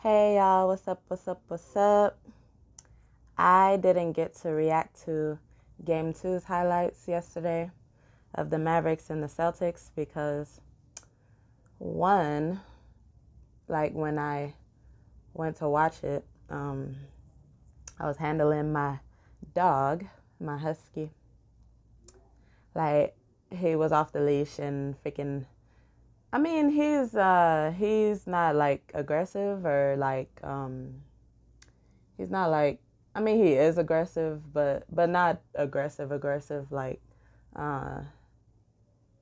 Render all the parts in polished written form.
Hey y'all, what's up, what's up, what's up? I didn't get to react to Game 2's highlights yesterday of the Mavericks and the Celtics because, one, like when I went to watch it, I was handling my dog, my husky. Like, he was off the leash and freaking, I mean, he's not like aggressive or like he's not like, I mean, he is aggressive, but not aggressive like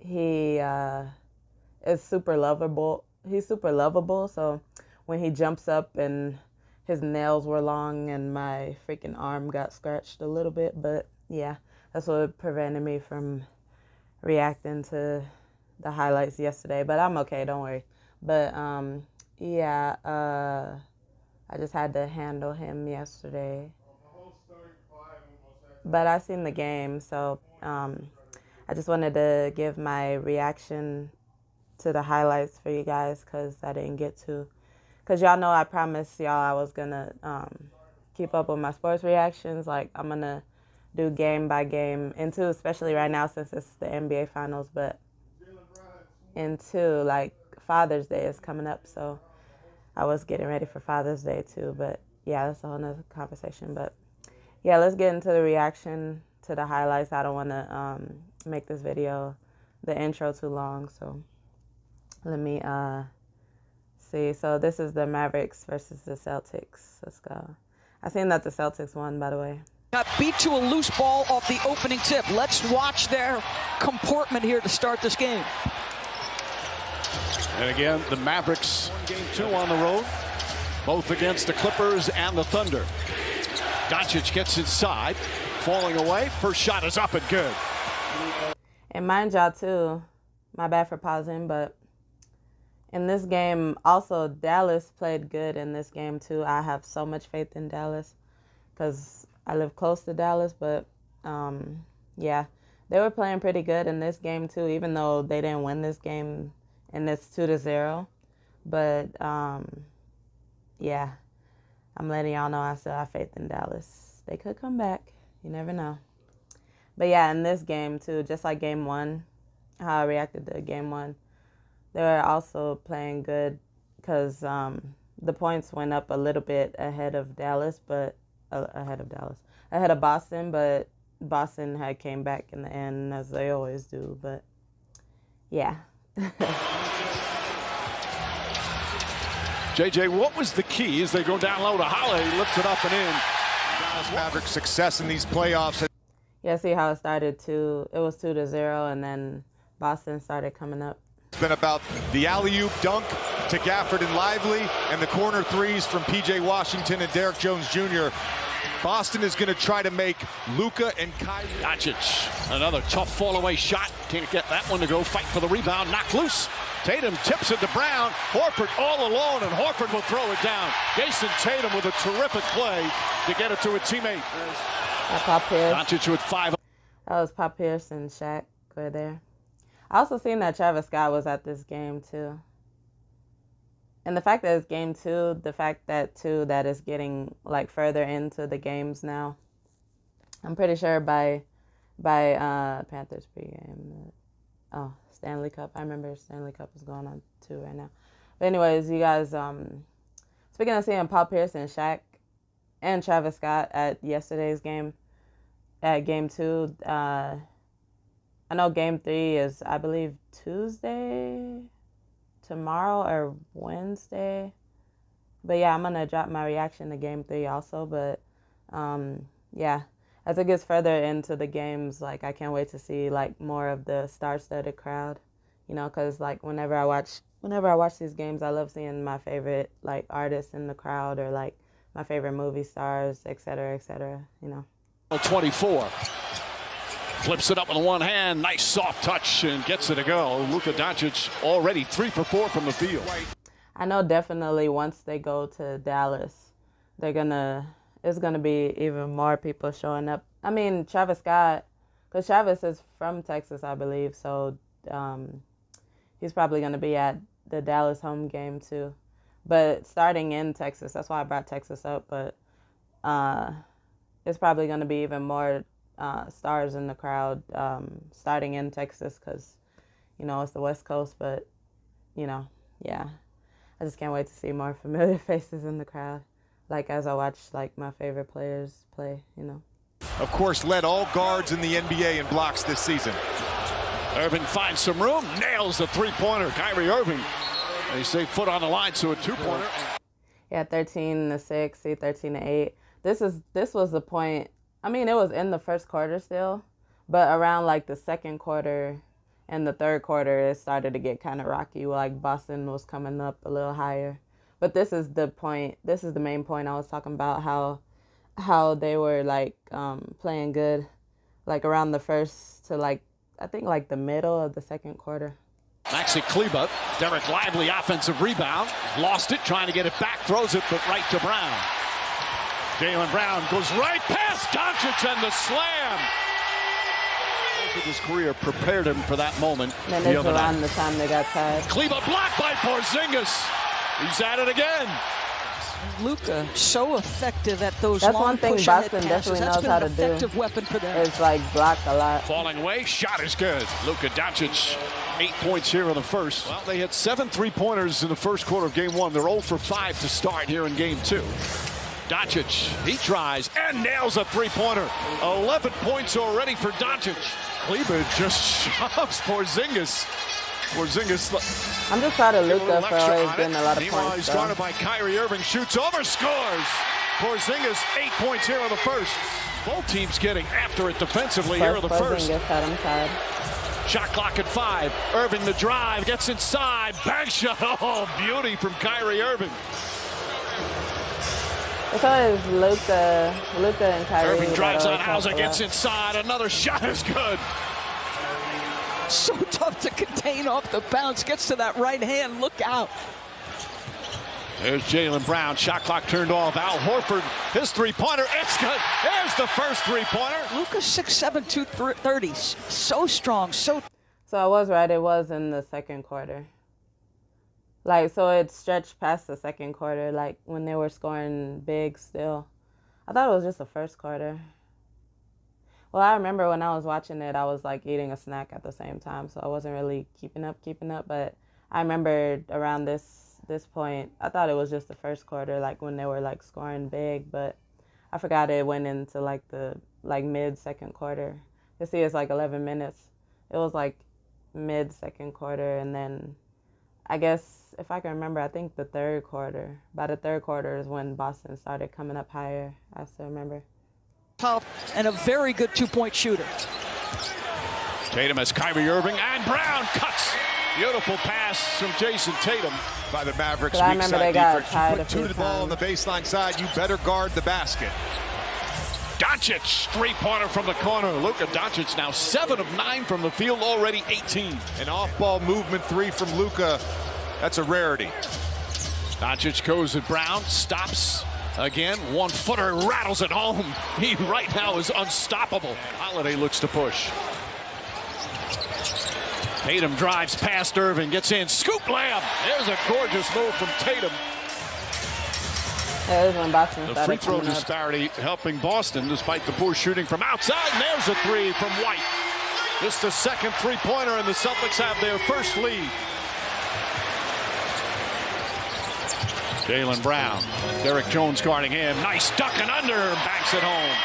he is super lovable. He's super lovable, so when he jumps up and his nails were long and my freaking arm got scratched a little bit, but yeah, that's what prevented me from reacting to the highlights yesterday, but I'm okay, don't worry. But yeah, I just had to handle him yesterday. But I seen the game, so I just wanted to give my reaction to the highlights for you guys because I didn't get to. Because y'all know I promised y'all I was going to keep up with my sports reactions. Like, I'm going to do game by game into, especially right now since it's the NBA Finals, but into, like, Father's Day is coming up, so I was getting ready for Father's Day too. But yeah, that's a whole nother conversation. But yeah, let's get into the reaction to the highlights. I don't want to make this video, the intro, too long, so let me see. So this is the Mavericks versus the Celtics. Let's go. I seen that the Celtics won, by the way. Got beat to a loose ball off the opening tip. Let's watch their comportment here to start this game. And again, the Mavericks, game 2 on the road, both against the Clippers and the Thunder. Doncic gets inside, falling away. First shot is up and good. And mind y'all too, my bad for pausing, but in this game, also Dallas played good in this game too. I have so much faith in Dallas because I live close to Dallas, but yeah, they were playing pretty good in this game too, even though they didn't win this game and it's 2-0. But yeah, I'm letting y'all know I still have faith in Dallas. They could come back. You never know. But yeah, in this game too, just like game 1, how I reacted to game 1, they were also playing good because the points went up a little bit ahead of Dallas, but ahead of Boston, but Boston had came back in the end as they always do. But yeah. JJ, what was the key as they go down low to Holiday? He lifts it up and in. Dallas Mavericks' success in these playoffs. Yeah, see how it started it was 2-0, and then Boston started coming up. It's been about the alley-oop dunk to Gafford and Lively and the corner threes from P.J. Washington and Derrick Jones Jr. Boston is going to try to make Luka and Kyrie. Doncic, another tough fall-away shot. Can't get that one to go. Fight for the rebound. Knocked loose. Tatum tips it to Brown. Horford all alone, and Horford will throw it down. Jason Tatum with a terrific play to get it to a teammate. Pop Pierce. Doncic with 5. That was Pop Pierce and Shaq were there. I also seen that Travis Scott was at this game too. And the fact that it's game 2, the fact that too that it's getting like further into the games now. I'm pretty sure by Panthers pregame. Oh, Stanley Cup. I remember Stanley Cup is going on too right now. But anyways, you guys, speaking of seeing Paul Pierce and Shaq and Travis Scott at yesterday's game, at game 2, I know game 3 is, I believe, Tuesday, tomorrow or Wednesday. But yeah, I'm going to drop my reaction to game 3 also. But yeah, as it gets further into the games, like, I can't wait to see like more of the star-studded crowd, you know, because like whenever I watch these games, I love seeing my favorite like artists in the crowd, or like my favorite movie stars, etc., you know. 24. Flips it up with one hand. Nice soft touch and gets it to go. Luka Doncic already 3 for 4 from the field. I know definitely once they go to Dallas, it's gonna be even more people showing up. I mean, Travis Scott, because Travis is from Texas, I believe, so he's probably gonna be at the Dallas home game too. But starting in Texas, that's why I brought Texas up. But it's probably going to be even more stars in the crowd starting in Texas because, it's the West Coast. But, yeah, I just can't wait to see more familiar faces in the crowd, like as I watch my favorite players play, Of course, led all guards in the NBA in blocks this season. Irving finds some room, nails the three-pointer. Kyrie Irving, they say foot on the line, so a two-pointer. Yeah, 13-6, see 13-8. This was the point. I mean, it was in the first quarter still, but around the second quarter and the third quarter, it started to get kind of rocky. Boston was coming up a little higher. But this is the point. This is the main point I was talking about, how they were playing good, around the first to I think the middle of the second quarter. Maxi Kleba, Derek Lively offensive rebound. Lost it, trying to get it back. Throws it, but right to Brown. Jaylen Brown goes right past Doncic and the slam. Most of his career prepared him for that moment. And then it's around the time they got tied. Kleba blocked by Porzingis. He's at it again. Luka, so effective at those That's long one thing push-ahead Boston passes. definitely That's knows been how an to do. effective weapon for them. It's block a lot. Falling away, shot is good. Luka Doncic, 8 points here in the first. Well, they had 7 3-pointers in the first quarter of game 1. They're 0 for 5 to start here in game 2. Doncic, he tries and nails a three-pointer. 11 points already for Doncic. Kleba just shoves Porzingis. I'm just proud of Luka for always getting a lot of Meanwhile, points. he's guarded by Kyrie Irving, shoots over, scores. Porzingis, 8 points here in the first. Both teams getting after it defensively here in the first. Porzingis had him tied. Shot clock at 5. Irving the drive, gets inside, bank shot. Oh, beauty from Kyrie Irving. It's always Luka and Kyrie. Irving drives on Hauser, Hauser, gets inside. Another shot is good. So tough to contain off the bounce. Gets to that right hand. Look out. There's Jaylen Brown. Shot clock turned off. Al Horford, his three-pointer. It's good. There's the first three-pointer. Luka 6'7", 230. So strong. So I was right. It was in the second quarter. So it stretched past the second quarter, when they were scoring big still. I thought it was just the first quarter. Well, I remember when I was watching it, I was eating a snack at the same time, so I wasn't really keeping up. But I remember around this point, I thought it was just the first quarter, when they were scoring big. But I forgot it went into the mid second quarter. You see, it's 11 minutes. It was mid second quarter, and then I guess if I can remember, I think the third quarter. By the third quarter is when Boston started coming up higher. I still remember. tough and a very good two-point shooter. Tatum has Kyrie Irving, and Brown cuts. Beautiful pass from Jason Tatum. By the Mavericks, I weak remember side they got defense. tied You a put two few to the ball on the times. baseline side, you better guard the basket. Doncic, three-pointer from the corner. Luka Doncic now 7 of 9 from the field, already 18. An off-ball movement three from Luka. That's a rarity. Doncic goes at Brown, stops again. 1-footer, rattles it home. He right now is unstoppable. Holiday looks to push. Tatum drives past Irving, gets in, scoop layup. There's a gorgeous move from Tatum. Yeah, this is when Boston The started free throw coming up. disparity helping Boston despite the poor shooting from outside. And there's a three from White. Just the second three-pointer, and the Celtics have their first lead. Jaylen Brown. Derek Jones guarding him. Nice duck and under. Banks it home.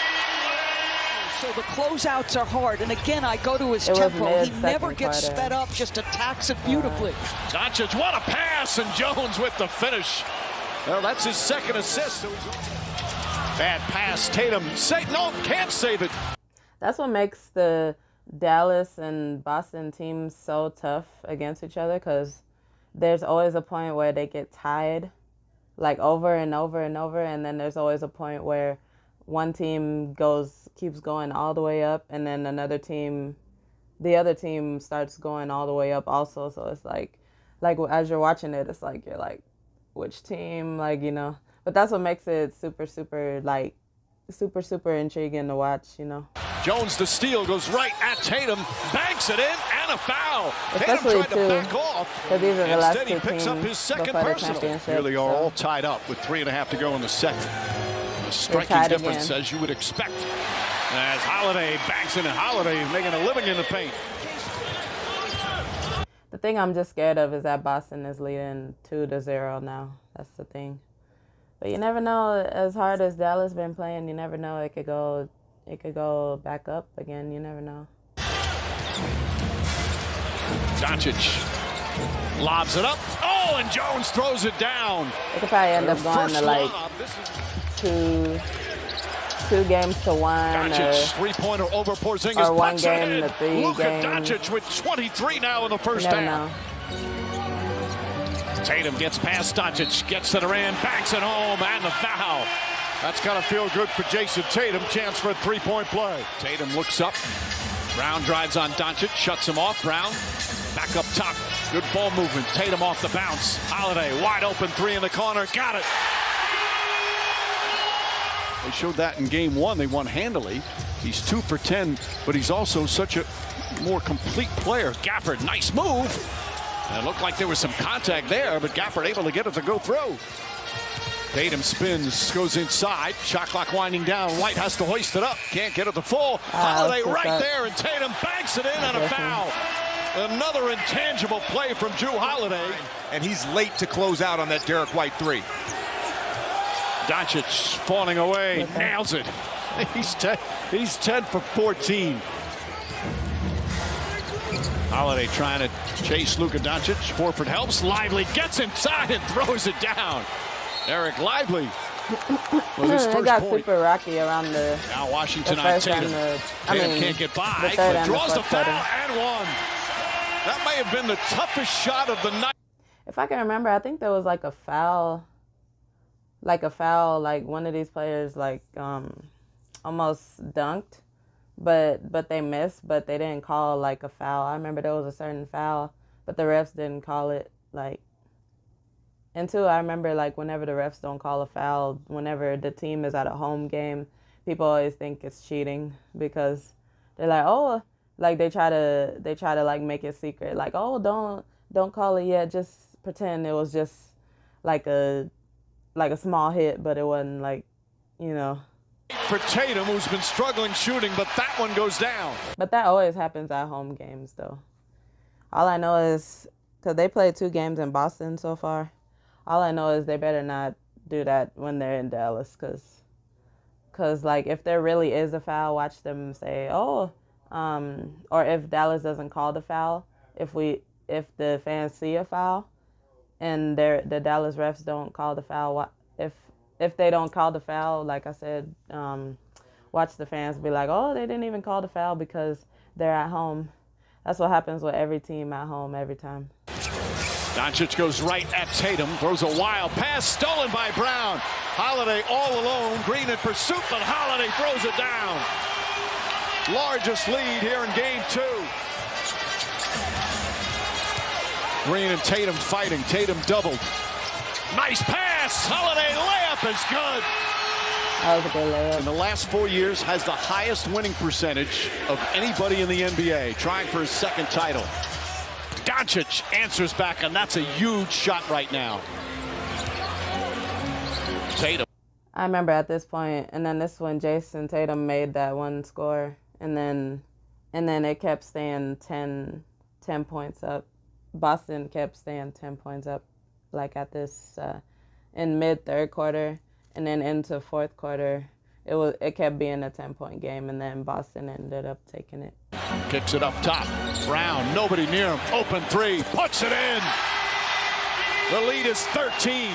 So the closeouts are hard, and again, I go to his It was tempo. He mid-second never gets quarter. sped up, just attacks it beautifully. Doncic, what a pass, and Jones with the finish. Well, that's his second assist. Bad pass. Tatum. No, can't save it. That's what makes the Dallas and Boston teams so tough against each other, because there's always a point where they get tied, over and over and over, and then there's always a point where one team keeps going all the way up, and then the other team starts going all the way up also. So it's like as you're watching it, it's you're which team, But that's what makes it super, super, super, super intriguing to watch, Jones the steal, goes right at Tatum, banks it in, and a foul. Especially Tatum tried to back off. Because these are the last Instead, two he picks up teams his second before the personal. championship. Here they are all tied up with 3.5 to go in the second. A striking difference, as you would expect. As Holiday banks in, and Holiday making a living in the paint. The thing I'm just scared of is that Boston is leading 2-0 now. That's the thing. But you never know. As hard as Dallas been playing, you never know. It could go back up again. You never know. Doncic lobs it up. Oh, and Jones throws it down. It could probably end up going to like two games to one, Doncic, three-pointer over Porzingis, or one game to 3 Luka games. Doncic with 23 now in the first half. Tatum gets past Doncic, gets it around, backs it home, and the foul. That's got to feel good for Jason Tatum. Chance for a three-point play. Tatum looks up. Brown drives on Doncic, shuts him off. Brown back up top. Good ball movement. Tatum off the bounce. Holiday wide open three in the corner. Got it. They showed that in game one. They won handily. He's 2 for 10, but he's also such a more complete player. Gafford, nice move. And it looked like there was some contact there, but Gafford able to get it to go through. Tatum spins, goes inside. Shot clock winding down. White has to hoist it up. Can't get it to full. Holiday right there, and Tatum banks it in on a foul. Another intangible play from Drew Holiday. And he's late to close out on that Derek White three. Doncic falling away, nails it. He's 10 for 14. Holiday trying to chase Luka Doncic. Horford helps. Lively gets inside and throws it down. Eric Lively was his first it got point. Super rocky around the. Now Washington on first Tatum. and the, Tatum can't get by, but draws the foul and one. That may have been the toughest shot of the night. If I can remember, I think there was like a foul. Like one of these players almost dunked, but they missed, but they didn't call like a foul. I remember there was a certain foul, but the refs didn't call it like. And two, I remember like whenever the refs don't call a foul, whenever the team is at a home game, people always think it's cheating because they're like, oh, like they try to like make it secret, like, oh, don't call it yet, just pretend it was just like a small hit, but it wasn't like, you know. For Tatum, who's been struggling shooting, but that one goes down. But that always happens at home games, though. All I know is, because they played 2 games in Boston so far, all I know is they better not do that when they're in Dallas, because like, if there really is a foul, watch them say, oh, or if Dallas doesn't call the foul, if the fans see a foul, and the Dallas refs don't call the foul, if they don't call the foul, like I said, watch the fans be like, oh, they didn't even call the foul because they're at home. That's what happens with every team at home every time. Doncic goes right at Tatum, throws a wild pass, stolen by Brown. Holiday all alone, Green in pursuit, but Holiday throws it down. Largest lead here in game 2. Green and Tatum fighting. Tatum doubled. Nice pass. Holiday layup is good. That was a good layup. In the last 4 years, has the highest winning percentage of anybody in the NBA, trying for his second title. Doncic answers back, and that's a huge shot right now. Tatum. I remember at this point, and then this one, Jason Tatum made that one score, and then it kept staying 10 points up. Boston kept staying 10 points up, like at this in mid third quarter, and then into fourth quarter, it kept being a 10-point game, and then Boston ended up taking it. Kicks it up top. Brown, nobody near him. Open three, puts it in. The lead is 13.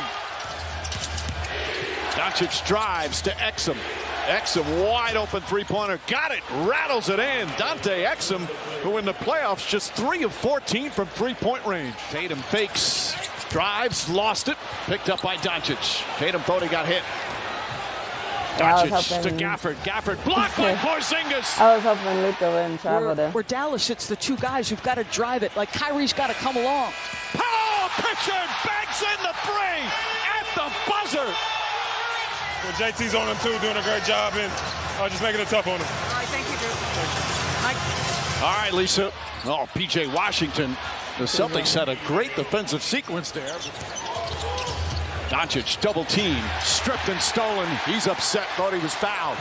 Doncic drives to Exum. Exum wide open three-pointer. Got it. Rattles it in. Dante Exum, who in the playoffs just 3 of 14 from three-point range. Tatum fakes. Drives. Lost it. Picked up by Doncic. Tatum thought he got hit. Doncic to Gafford. Gafford blocked by Porzingis. I was hoping Luka wouldn't travel there. Where Dallas, it's the 2 guys who've got to drive it. Like Kyrie's got to come along. Powell, Pritchard banks in the 3 at the buzzer. Well, JT's on them too, doing a great job, and just making it tough on them. All right, thank you, Drew. Mike. All right, Lisa. Oh, P.J. Washington. The Celtics had a great defensive sequence there. Doncic double team, stripped and stolen. He's upset, thought he was fouled.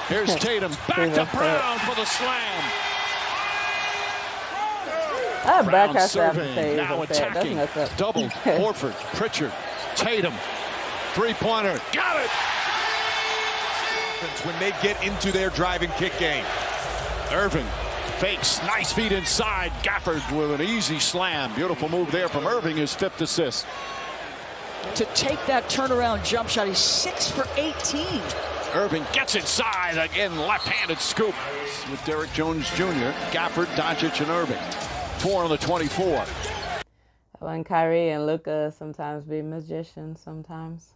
Here's Tatum, back to Brown for the slam. Brown serving, now attacking. Double, Horford, Pritchard, Tatum, three-pointer, got it! When they get into their driving kick game. Irving fakes, nice feet inside. Gafford with an easy slam. Beautiful move there from Irving, his 5th assist. To take that turnaround jump shot, he's 6 for 18. Irving gets inside, again, left-handed scoop with Derek Jones Jr., Gafford, Doncic, and Irving. 4 on the 24. When Kyrie and Luka sometimes be magicians sometimes.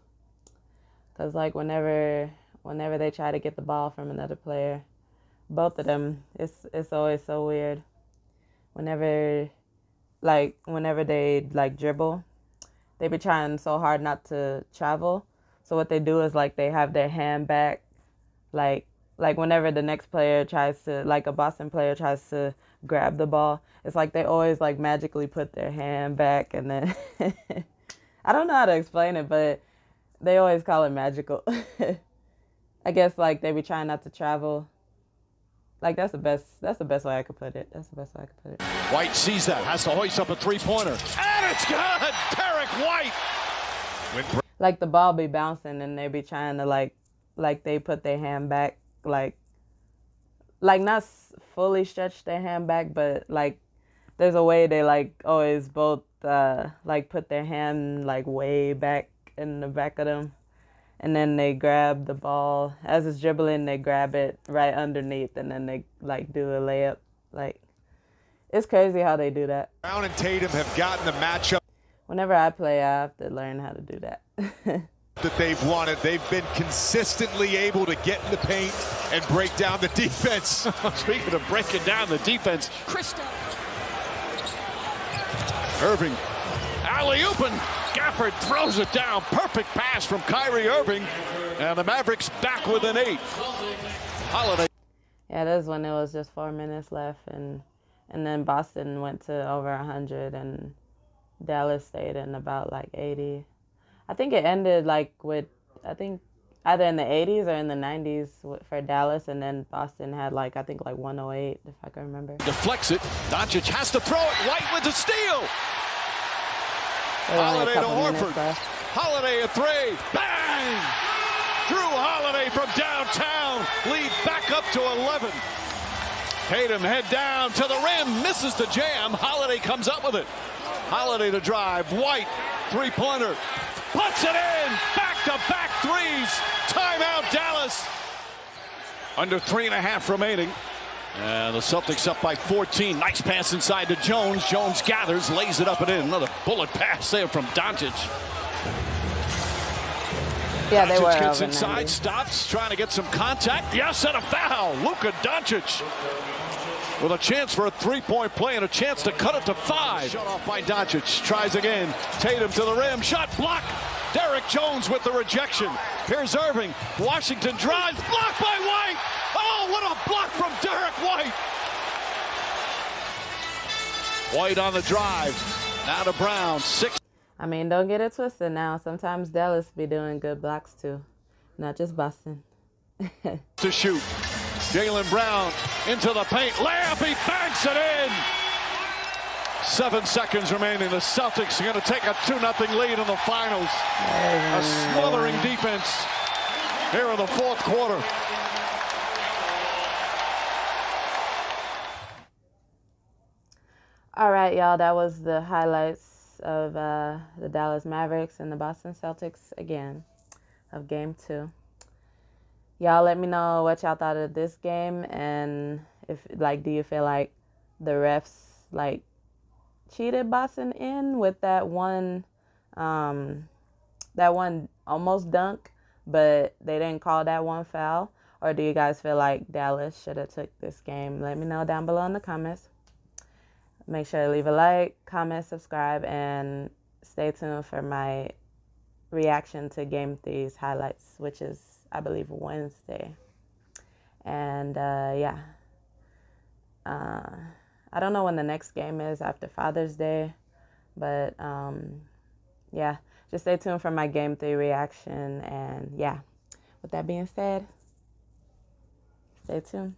Because, like, whenever they try to get the ball from another player, both of them, it's always so weird. Whenever they, like, dribble, they be trying so hard not to travel. So what they do is, like, they have their hand back. Like whenever the next player tries to, like a Boston player tries to grab the ball, it's like they always, like, magically put their hand back. And then, I don't know how to explain it, but they always call it magical. I guess, like, they be trying not to travel. Like, that's the best way I could put it. That's the best way I could put it. White sees that, has to hoist up a three-pointer. And it's good! Derek White! Like, the ball be bouncing and they be trying to, like they put their hand back, like not fully stretch their hand back, but, like, there's a way they, like, always both, like, put their hand, like, way back in the back of them. And then they grab the ball. As it's dribbling, they grab it right underneath, and then they, like, do a layup. Like, it's crazy how they do that. Brown and Tatum have gotten the matchup. Whenever I play, I have to learn how to do that. That they've wanted. They've been consistently able to get in the paint and break down the defense. Speaking of breaking down the defense, Krista. Irving, alley-ooping. Gafford throws it down. Perfect pass from Kyrie Irving. And the Mavericks back with an 8. Holiday. Yeah, that's when it was just 4 minutes left. And then Boston went to over 100, and Dallas stayed in about, like, 80. I think it ended, like, with, I think, either in the 80s or in the 90s for Dallas, and then Boston had, like, I think, like, 108, if I can remember. Deflects it. Doncic has to throw it. White with the steal. Holiday to Horford. Holiday a 3. Bang! Drew Holiday from downtown. Lead back up to 11. Tatum head down to the rim. Misses the jam. Holiday comes up with it. Holiday to drive. White. Three-pointer. Puts it in. Back-to-back threes. Timeout, Dallas. Under 3.5 remaining. And the Celtics up by 14. Nice pass inside to Jones. Jones gathers, lays it up and in. Another bullet pass there from Doncic. Yeah, they were Doncic gets over inside, 90. stops, trying to get some contact. Yes, and a foul. Luka Doncic with a chance for a three-point play and a chance to cut it to 5. Shut off by Doncic. Tries again. Tatum to the rim. Shot blocked. Derek Jones with the rejection. Here's Irving. Washington drives. Blocked by White. Oh, what a block from Derek White. White on the drive. Now to Brown. 6. I mean, don't get it twisted now. Sometimes Dallas be doing good blocks, too. Not just Boston. To shoot. Jaylen Brown into the paint. Layup. He banks it in. 7 seconds remaining. The Celtics are going to take a 2-0 lead in the finals. A smothering defense here in the fourth quarter. All right, y'all. That was the highlights of the Dallas Mavericks and the Boston Celtics again of Game 2. Y'all let me know what y'all thought of this game, and if, like, do you feel like the refs, like, cheated Boston in with that one almost dunk, but they didn't call that one foul? Or do you guys feel like Dallas should have took this game? Let me know down below in the comments. Make sure to leave a like, comment, subscribe, and stay tuned for my reaction to Game 3's highlights, which is, I believe, Wednesday. And yeah, I don't know when the next game is after Father's Day, but yeah, just stay tuned for my Game 3 reaction. And yeah, with that being said, stay tuned.